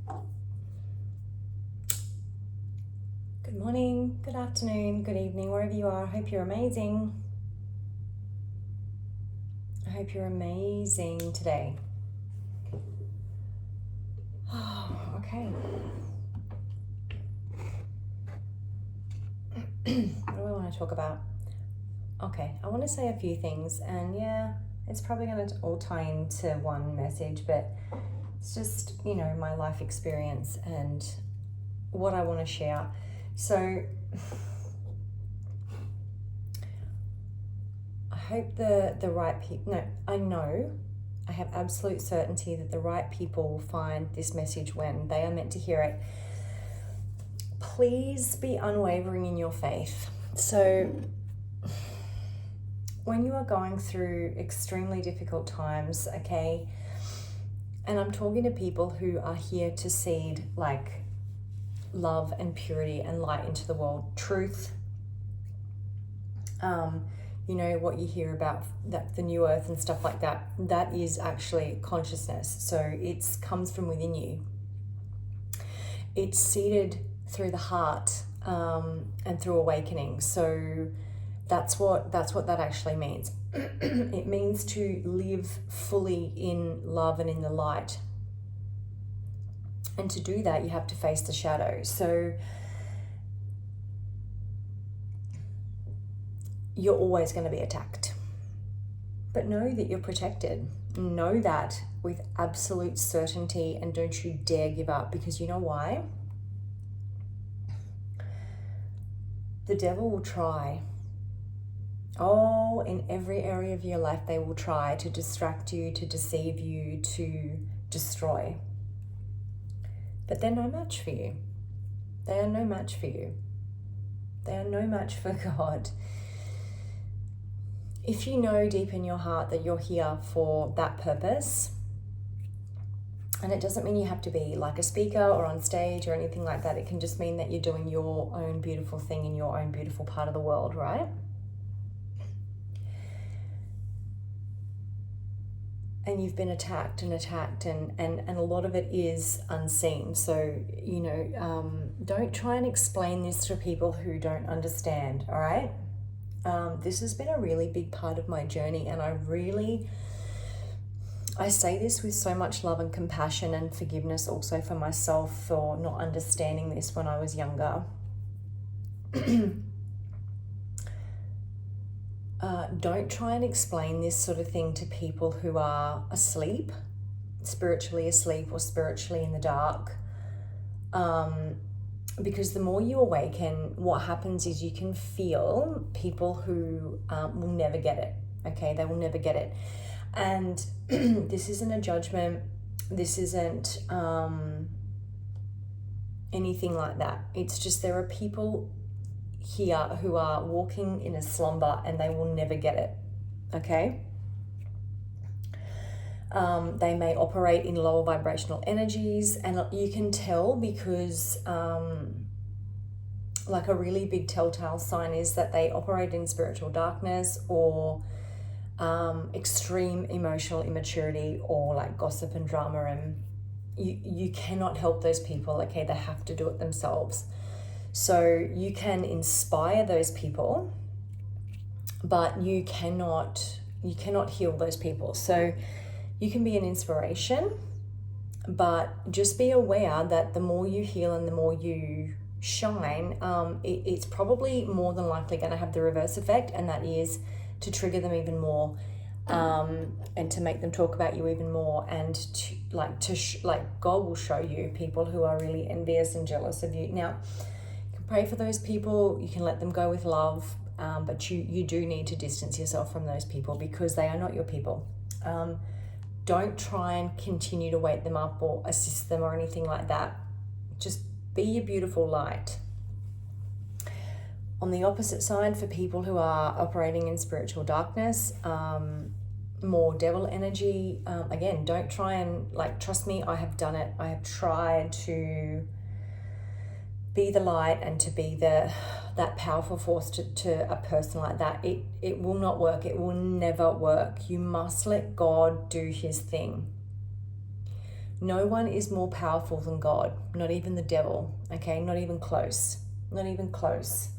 Good morning, good afternoon, good evening, wherever you are. I hope you're amazing. I hope you're amazing today. Oh, okay. What do I want to talk about? Okay, I want to say a few things, and yeah, it's probably going to all tie into one message, but it's just, my life experience and what I want to share. So I hope the right people, no, I know, I have absolute certainty that the right people find this message when they are meant to hear it. Please be unwavering in your faith. So when you are going through extremely difficult times, okay, and I'm talking to people who are here to seed like love and purity and light into the world, truth, what you hear about that the new earth and stuff like that, that is actually consciousness. So it comes from within you. It's seeded through the heart and through awakening. So that's what that actually means. It means to live fully in love and in the light. And to do that, you have to face the shadow. So you're always going to be attacked. But know that you're protected. Know that with absolute certainty, and don't you dare give up, because you know why? The devil will try. Oh, in every area of your life, they will try to distract you, to deceive you, to destroy. But they're no match for you. They are no match for you. They are no match for God. If you know deep in your heart that you're here for that purpose, and it doesn't mean you have to be like a speaker or on stage or anything like that. It can just mean that you're doing your own beautiful thing in your own beautiful part of the world, right? And you've been attacked, and a lot of it is unseen. So, don't try and explain this to people who don't understand, all right? This has been a really big part of my journey, and I say this with so much love and compassion and forgiveness also for myself for not understanding this when I was younger. Don't try and explain this sort of thing to people who are asleep, spiritually asleep or spiritually in the dark. Because the more you awaken, what happens is you can feel people who will never get it, okay? They will never get it. And this isn't a judgment. This isn't anything like that. It's just there are people here who are walking in a slumber and they will never get it, okay? They may operate in lower vibrational energies, and you can tell because like a really big telltale sign is that they operate in spiritual darkness or extreme emotional immaturity or like gossip and drama, and you cannot help those people, okay? They have to do it themselves. So you can inspire those people, but you cannot heal those people. So you can be an inspiration, but just be aware that the more you heal and the more you shine, it's probably more than likely going to have the reverse effect, and that is to trigger them even more, and to make them talk about you even more, and God will show you people who are really envious and jealous of you. Now, you can pray for those people, you can let them go with love, but you do need to distance yourself from those people because they are not your people. Don't try and continue to wake them up or assist them or anything like that. Just be your beautiful light. On the opposite side, for people who are operating in spiritual darkness, more devil energy, again, don't try and, trust me, I have done it. I have tried to be the light and to be that powerful force to a person like that. It will not work. It will never work. You must let God do his thing. No one is more powerful than God, not even the devil, okay? Not even close, not even close.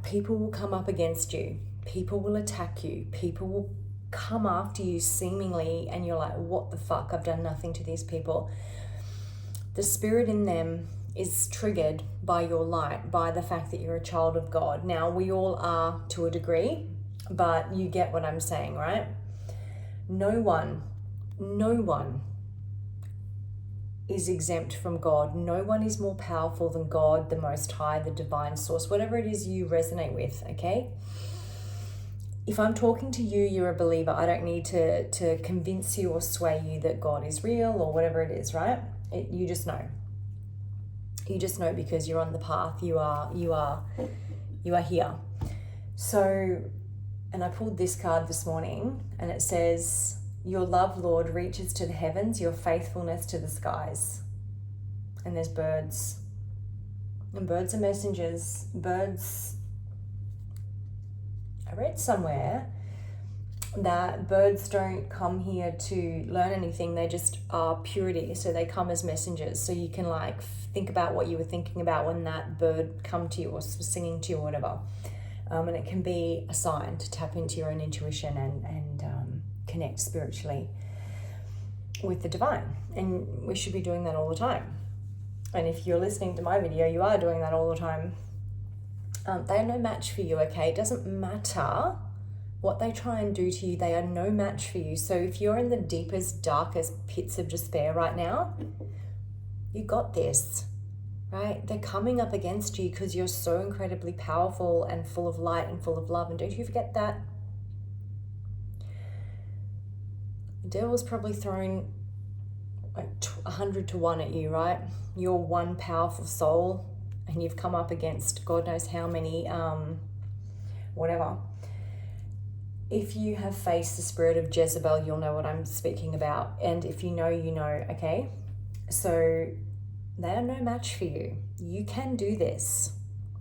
People will come up against you. People will attack you. People will come after you seemingly, and you're like, what the fuck? I've done nothing to these people. The spirit in them is triggered by your light, by the fact that you're a child of God. Now, we all are to a degree, but you get what I'm saying, right? No one is exempt from God. No one is more powerful than God, the Most High, the divine source, whatever it is you resonate with, okay? If I'm talking to you, you're a believer. I don't need to convince you or sway you that God is real or whatever it is, right? You just know. You just know because you're on the path. You are here. So, and I pulled this card this morning, and it says, your love, Lord, reaches to the heavens, your faithfulness to the skies. And there's birds. And birds are messengers. Birds, I read somewhere that birds don't come here to learn anything. They just are purity. So they come as messengers. So you can like think about what you were thinking about when that bird come to you or was singing to you or whatever. And it can be a sign to tap into your own intuition and connect spiritually with the divine. And we should be doing that all the time. And if you're listening to my video, you are doing that all the time. They are no match for you, okay? It doesn't matter what they try and do to you. They are no match for you. So if you're in the deepest, darkest pits of despair right now, you got this, right? They're coming up against you because you're so incredibly powerful and full of light and full of love. And don't you forget that. The devil's probably throwing like 100 to 1 at you, right? You're one powerful soul and you've come up against God knows how many, whatever. If you have faced the spirit of Jezebel, you'll know what I'm speaking about. And if you know, you know, okay? So they are no match for you. You can do this.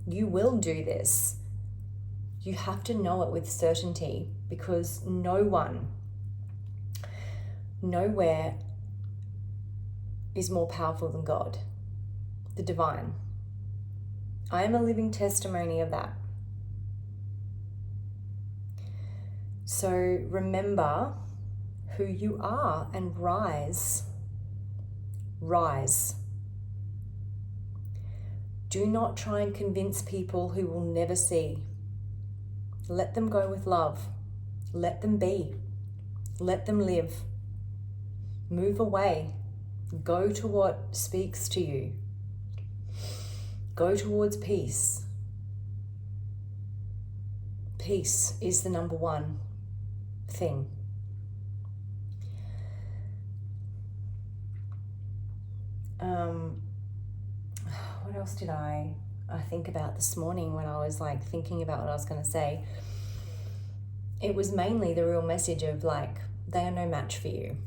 You will do this. You have to know it with certainty because no one, nowhere is more powerful than God, the divine. I am a living testimony of that. So remember who you are and rise. Rise. Do not try and convince people who will never see. Let them go with love. Let them be. Let them live. Move away. Go to what speaks to you. Go towards peace. Peace is the number one thing. What else did I think about this morning when I was like thinking about what I was going to say? It was mainly the real message of like, they are no match for you.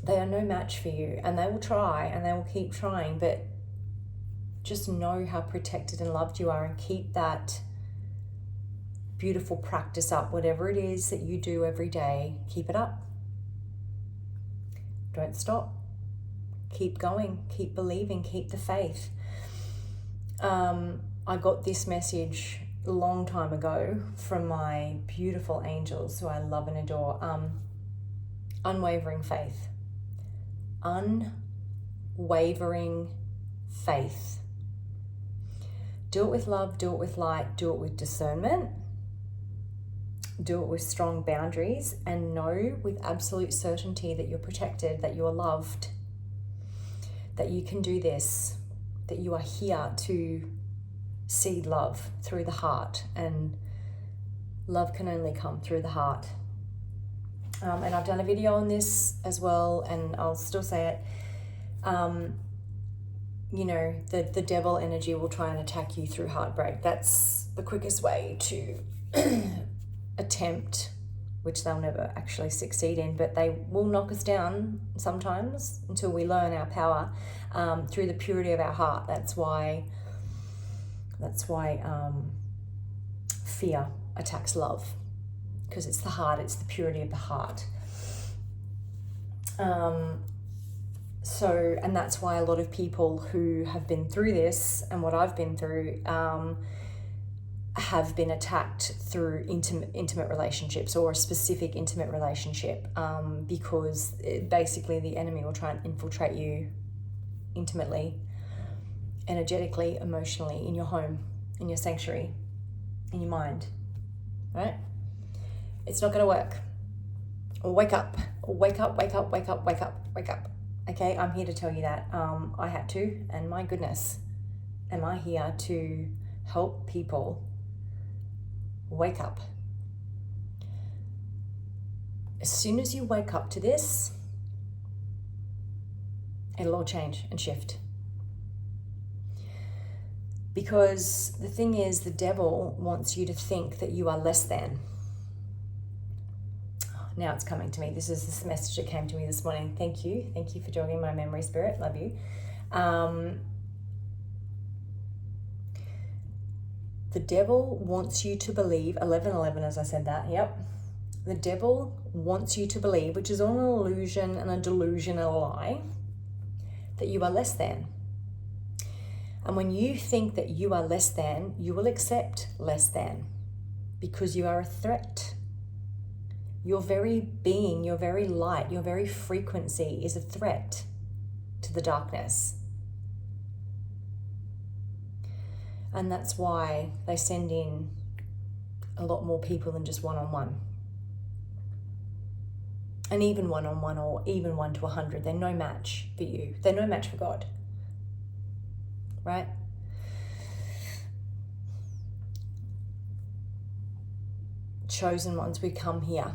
They are no match for you, and they will try and they will keep trying, but just know how protected and loved you are and keep that beautiful practice up. Whatever it is that you do every day, keep it up. Don't stop. Keep going, keep believing, keep the faith. I got this message a long time ago from my beautiful angels who I love and adore. Unwavering faith. Unwavering faith. Do it with love, do it with light, do it with discernment. Do it with strong boundaries and know with absolute certainty that you're protected, that you're loved, that you can do this, that you are here to seed love through the heart, and love can only come through the heart. And I've done a video on this as well, and I'll still say it. You know, the devil energy will try and attack you through heartbreak. That's the quickest way to attempt, which they'll never actually succeed in, but they will knock us down sometimes until we learn our power through the purity of our heart. That's why fear attacks love. because it's the heart, it's the purity of the heart. And that's why a lot of people who have been through this and what I've been through have been attacked through intimate relationships, or a specific intimate relationship, because basically the enemy will try and infiltrate you intimately, energetically, emotionally, in your home, in your sanctuary, in your mind, right? It's not going to work. Wake up, wake up, wake up, wake up, wake up, wake up. Okay, I'm here to tell you that. I had to, and my goodness, am I here to help people wake up. As soon as you wake up to this, it'll all change and shift. Because the thing is, the devil wants you to think that you are less than. Now it's coming to me. This is this message that came to me this morning. Thank you. Thank you for jogging my memory, Spirit. Love you. The devil wants you to believe, 11:11 as I said that, yep. The devil wants you to believe, which is all an illusion and a delusion and a lie, that you are less than. And when you think that you are less than, you will accept less than, because you are a threat. Your very being, your very light, your very frequency is a threat to the darkness. And that's why they send in a lot more people than just one-on-one. And even one-on-one, or even 1 to 100, they're no match for you. They're no match for God. Right? Chosen ones, we come here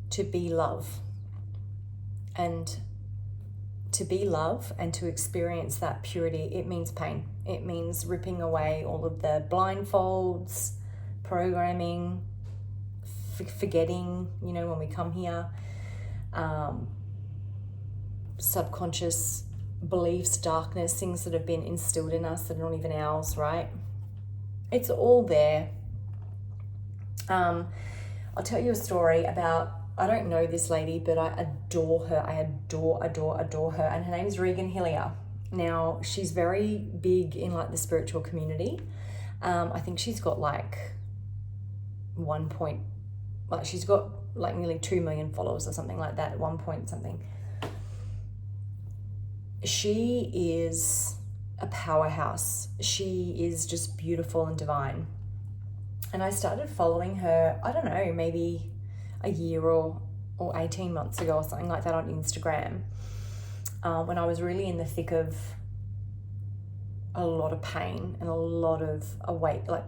to be love. And to be love and to experience that purity, it means pain. It means ripping away all of the blindfolds, programming, forgetting, when we come here, subconscious beliefs, darkness, things that have been instilled in us that are not even ours, right? It's all there. I'll tell you a story about, I don't know this lady, but I adore her. I adore her. And her name is Regan Hillier. Now, she's very big in the spiritual community. I think she's got she's got nearly 2 million followers or something like that at 1 point something. She is a powerhouse. She is just beautiful and divine. And I started following her, I don't know, maybe a year or 18 months ago or something like that on Instagram, when I was really in the thick of a lot of pain and a lot of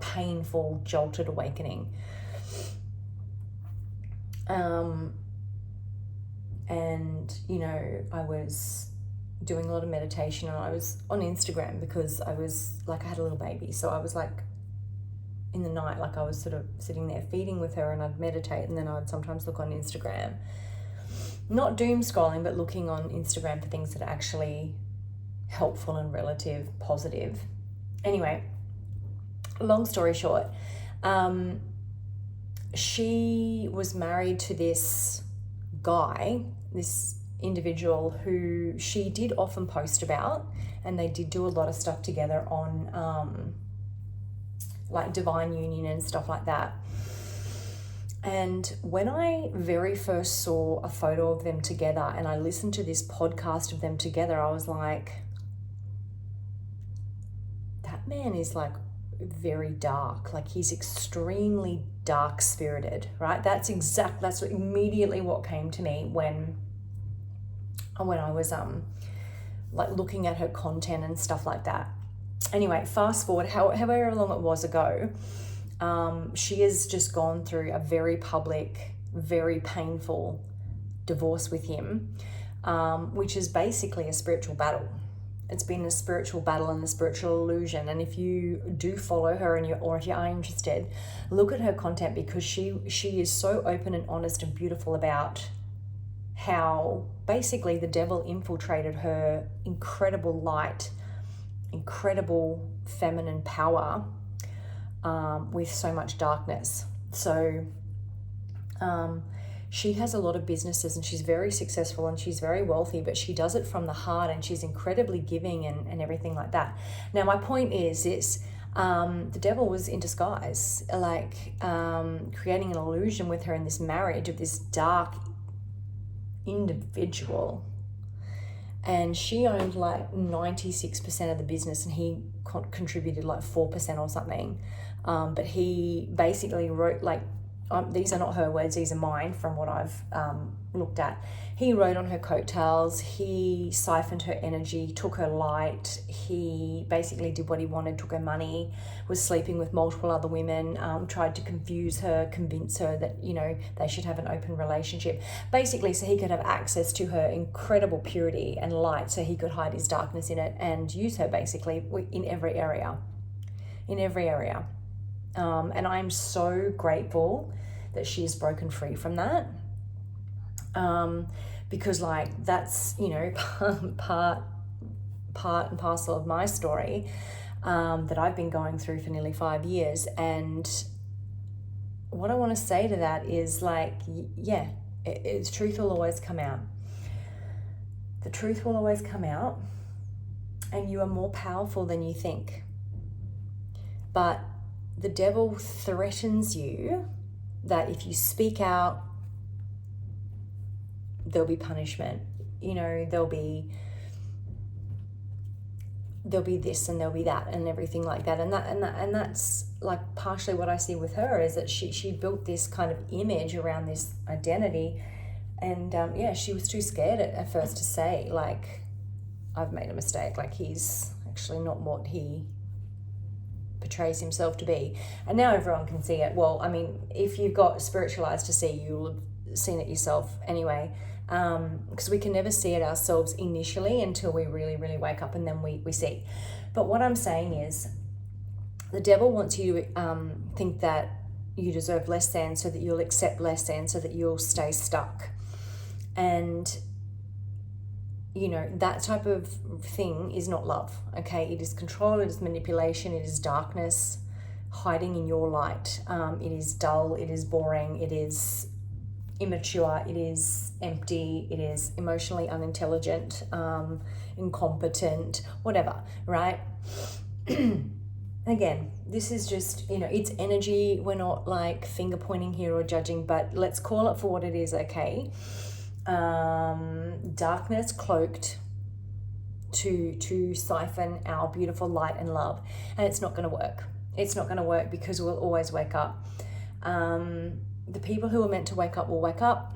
painful, jolted awakening. I was doing a lot of meditation, and I was on Instagram because I had a little baby. So I was in the night, I was sort of sitting there feeding with her, and I'd meditate, and then I'd sometimes look on Instagram, not doom scrolling, but looking on Instagram for things that are actually helpful and relative, positive. Anyway, long story short, she was married to this guy, this individual who she did often post about, and they did do a lot of stuff together on divine union and stuff like that. And when I very first saw a photo of them together and I listened to this podcast of them together, I was like, that man is very dark. He's extremely dark spirited, right? That's immediately what came to me when I was looking at her content and stuff like that. Anyway, fast forward, however long it was ago, she has just gone through a very public, very painful divorce with him, which is basically a spiritual battle. It's been a spiritual battle and a spiritual illusion. And if you do follow her or if you are interested, look at her content, because she is so open and honest and beautiful about how basically the devil infiltrated her incredible light, incredible feminine power, with so much darkness. So She has a lot of businesses and she's very successful and she's very wealthy, but she does it from the heart and she's incredibly giving and everything like that. Now, my point is the devil was in disguise, like creating an illusion with her in this marriage of this dark individual. And she owned like 96% of the business and he contributed like 4% or something. But he basically wrote like, these are not her words, these are mine from what I've looked at. He rode on her coattails, he siphoned her energy, took her light, he basically did what he wanted, took her money, was sleeping with multiple other women, tried to confuse her, convince her that, you know, they should have an open relationship. Basically, so he could have access to her incredible purity and light, so he could hide his darkness in it and use her basically in every area. In every area. And I'm so grateful that she has broken free from that. Because like that's, you know, part and parcel of my story that I've been going through for nearly 5 years. And what I want to say to that is like, yeah, the truth will always come out. The truth will always come out, and you are more powerful than you think. But the devil threatens you that if you speak out, there'll be punishment. You know, there'll be this and there'll be that and everything like that. And that's like partially what I see with her, is that she built this kind of image around this identity. And yeah, she was too scared at first to say, like, I've made a mistake. Like, he's actually not what he portrays himself to be. And now everyone can see it. Well, I mean, if you've got spiritual eyes to see, you'll have seen it yourself anyway. Because we can never see it ourselves initially until we really, really wake up and then we see. But what I'm saying is the devil wants you to think that you deserve less than, so that you'll accept less than, so that you'll stay stuck. And, you know, that type of thing is not love, okay? It is control, it is manipulation, it is darkness hiding in your light. It is dull, it is boring, it is immature, it is empty, it is emotionally unintelligent, incompetent, whatever, right? Again, this is just, you know, it's energy. We're not like finger pointing here or judging, but let's call it for what it is, okay? Darkness cloaked to siphon our beautiful light and love, and it's not going to work. It's not going to work because we'll always wake up. The people who are meant to wake up will wake up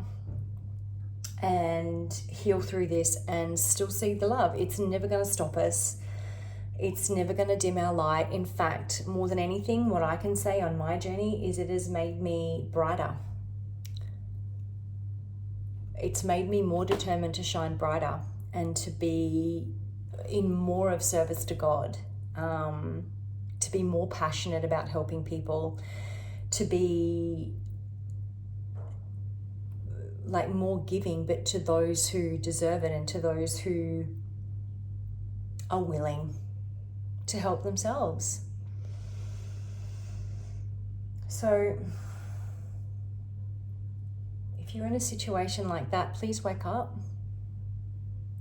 and heal through this and still see the love. It's never going to stop us. It's never going to dim our light. In fact, more than anything, what I can say on my journey is it has made me brighter. It's made me more determined to shine brighter and to be in more of service to God, to be more passionate about helping people, to be like more giving, but to those who deserve it and to those who are willing to help themselves. So if you're in a situation like that, please wake up.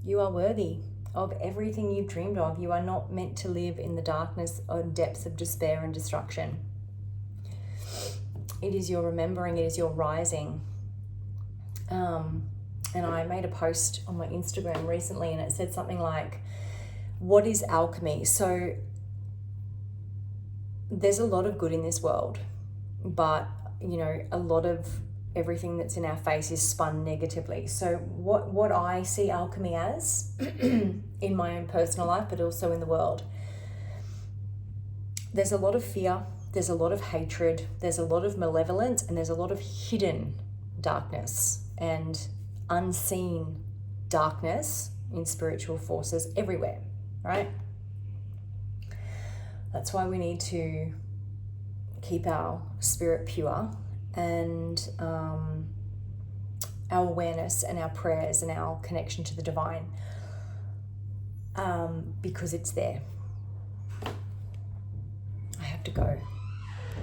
You are worthy of everything you've dreamed of. You are not meant to live in the darkness or depths of despair and destruction. It is your remembering, it is your rising. And I made a post on my Instagram recently and it said something like, what is alchemy? So there's a lot of good in this world, but, you know, a lot of everything that's in our face is spun negatively. So what I see alchemy as in my own personal life, but also in the world, there's a lot of fear, there's a lot of hatred, there's a lot of malevolence, and there's a lot of hidden darkness and unseen darkness in spiritual forces everywhere, right? That's why we need to keep our spirit pure and our awareness and our prayers and our connection to the divine, because it's there. I have to go.